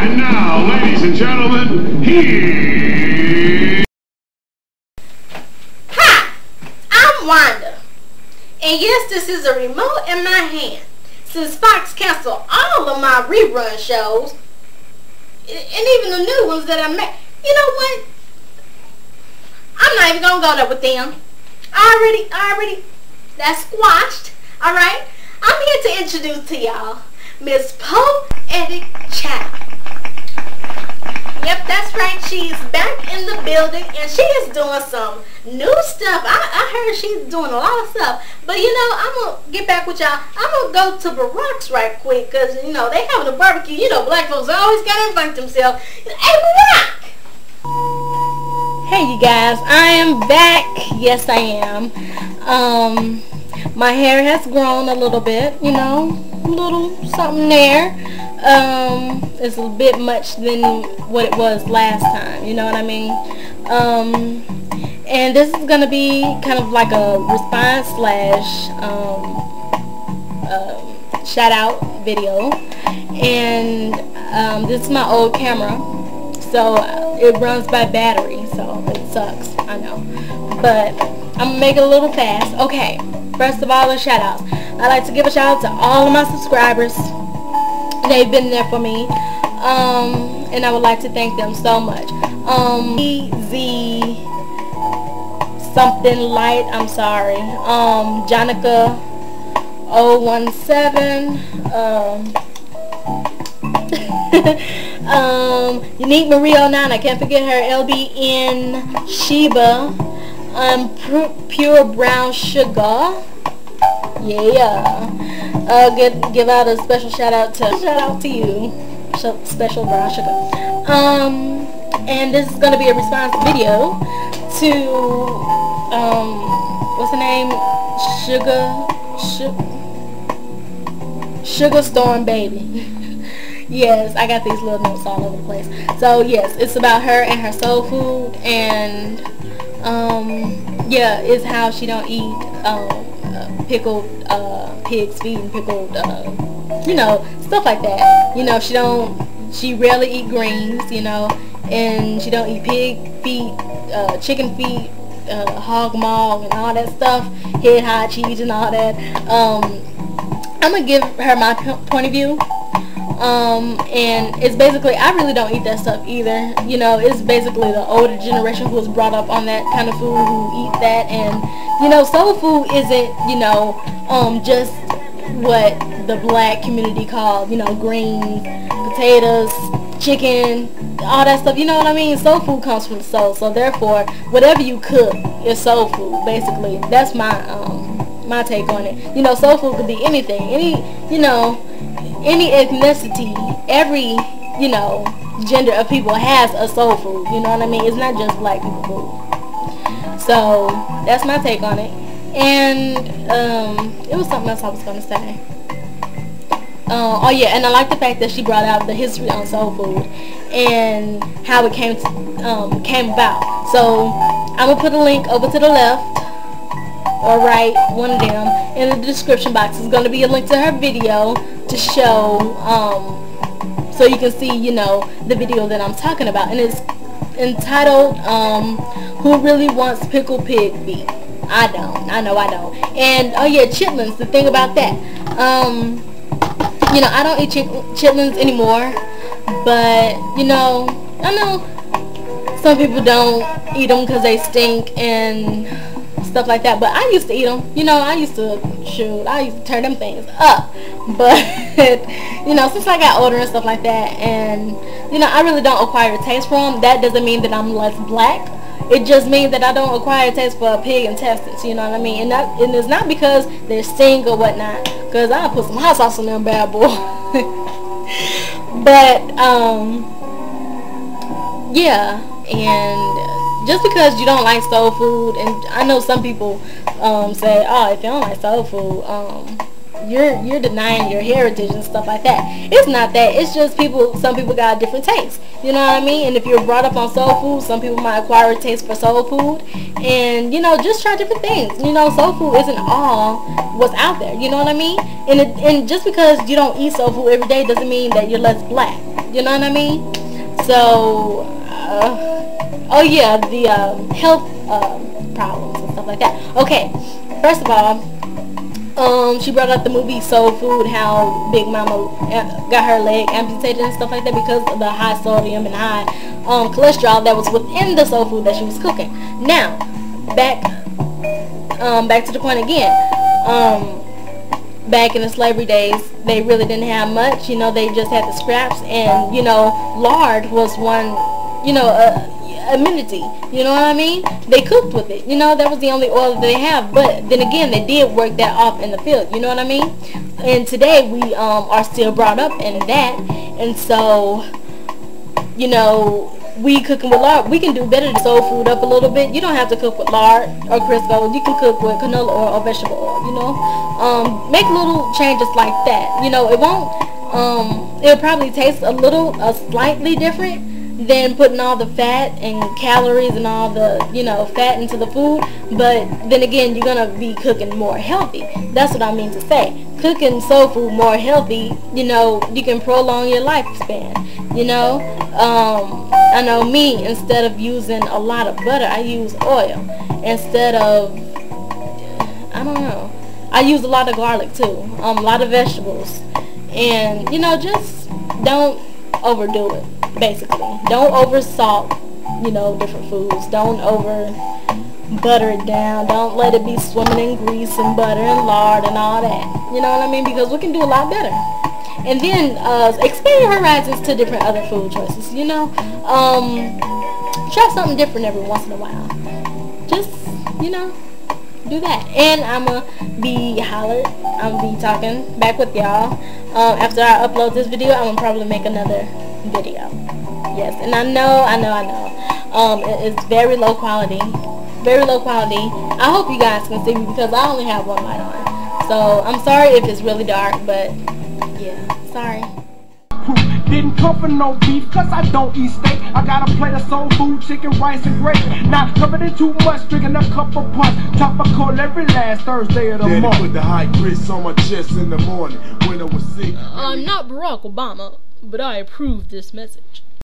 And now, ladies and gentlemen, here... Hi, I'm Wanda. And yes, this is a remote in my hand. Since Fox canceled all of my rerun shows, and even the new ones that I made, you know what? I'm not even going to go there with them. Already, that's squashed, alright? I'm here to introduce to y'all Miss Poetichild. Yep, that's right. She's back in the building, and she is doing some new stuff. I heard she's doing a lot of stuff. But, you know, I'm going to get back with y'all. I'm going to go to Barack's right quick because, you know, they having a barbecue. You know, black folks always got to invite themselves. Hey, Barack! Hey, you guys. I am back. Yes, I am. My hair has grown a little bit, you know, a little something there. It's a bit much than what it was last time, you know what I mean? And this is gonna be kind of like a response slash shout out video. And this is my old camera, so it runs by battery, so it sucks, I know, but I'm gonna make it a little fast. Okay, first of all, the shout outs. I'd like to give a shout out to all of my subscribers. They've been there for me, and I would like to thank them so much. Z something light, I'm sorry. Jonica 017. Unique Marie 09. I can't forget her. LBN Sheba. Pure Brown Sugar. Yeah. Give out a special shout out to you, Special Brown Sugar. And this is gonna be a response video to what's the name? Sugar Storm Baby. Yes, I got these little notes all over the place. So yes, it's about her and her soul food, and yeah, it's how she don't eat pickled pig's feet and pickled you know, stuff like that. You know, she rarely eat greens, you know, and she don't eat pig feet, chicken feet, hog maw and all that stuff, head high cheese and all that. I'm gonna give her my point of view. And it's basically, I really don't eat that stuff either. You know, it's basically the older generation who was brought up on that kind of food who eat that. And, you know, soul food isn't, you know, just what the black community called, you know, greens, potatoes, chicken, all that stuff. You know what I mean? Soul food comes from the soul. So therefore, whatever you cook is soul food, basically. That's my, my take on it. You know, soul food could be anything. You know, any ethnicity, every, you know, gender of people has a soul food, you know what I mean? It's not just black people food. So, that's my take on it. And, it was something else I was going to say. Oh yeah, and I like the fact that she brought out the history on soul food and how it came about. So, I'm going to put a link over to the left or right, one of them, in the description box. Is going to be a link to her video to show, so you can see, you know, the video that I'm talking about, and it's entitled, Who Really Wants Pickled Pig Feet? I don't. I know I don't. And, oh yeah, chitlins, the thing about that, you know, I don't eat chitlins anymore, but, you know, I know some people don't eat them because they stink and stuff like that, but I used to eat them. You know, I used to turn them things up. But you know, since I got older and stuff like that, and you know, I really don't acquire a taste for them. That doesn't mean that I'm less black. It just means that I don't acquire a taste for pig intestines. You know what I mean? And it's not because they stink or whatnot, because I'll put some hot sauce on them bad boy. But yeah, and just because you don't like soul food, and I know some people say, oh, if you don't like soul food, you're denying your heritage and stuff like that. It's not that. It's just some people got different tastes. You know what I mean? And if you're brought up on soul food, some people might acquire a taste for soul food. And, you know, just try different things. You know, soul food isn't all what's out there. You know what I mean? And just because you don't eat soul food every day doesn't mean that you're less black. You know what I mean? So, oh yeah, the health problems and stuff like that. Okay, first of all, she brought up the movie Soul Food, how Big Mama got her leg amputated and stuff like that because of the high sodium and high cholesterol that was within the soul food that she was cooking. Now, back to the point again. Back in the slavery days, they really didn't have much. You know, they just had the scraps, and you know, lard was one, you know, amenity. You know what I mean? They cooked with it. You know, that was the only oil that they have. But then again, they did work that off in the field. You know what I mean? And today we are still brought up in that, and so, you know, we cooking with lard. We can do better to soul food up a little bit. You don't have to cook with lard or Crisco. You can cook with canola oil or vegetable oil. You know, make little changes like that. You know, it won't. It'll probably taste slightly different than putting all the fat and calories and all the, you know, fat into the food. But then again, you're gonna be cooking more healthy. That's what I mean to say. Cooking soul food more healthy, you know, you can prolong your lifespan. You know, I know me, instead of using a lot of butter, I use oil. Instead of, I don't know, I use a lot of garlic too, a lot of vegetables. And, you know, just don't overdo it, basically. Don't over salt, you know, different foods. Don't over butter it down. Don't let it be swimming in grease and butter and lard and all that. You know what I mean? Because we can do a lot better. And then expand your horizons to different other food choices, you know. Try something different every once in a while. Just, you know, do that. And I'm going to be hollered. I'm going to be talking back with y'all. After I upload this video, I'm going to probably make another video. Yes, and I know. It's very low quality. Very low quality. I hope you guys can see me because I only have one light on. So, I'm sorry if it's really dark, but yeah, sorry. Didn't come for no beef, cause I don't eat steak. I got a plate of soul food, chicken, rice, and gravy. Not covered in too much, drinking a cup of punch. Top of call every last Thursday of the month. Daddy put the high grits on my chest in the morning when I was sick. I'm not Barack Obama, but I approve this message.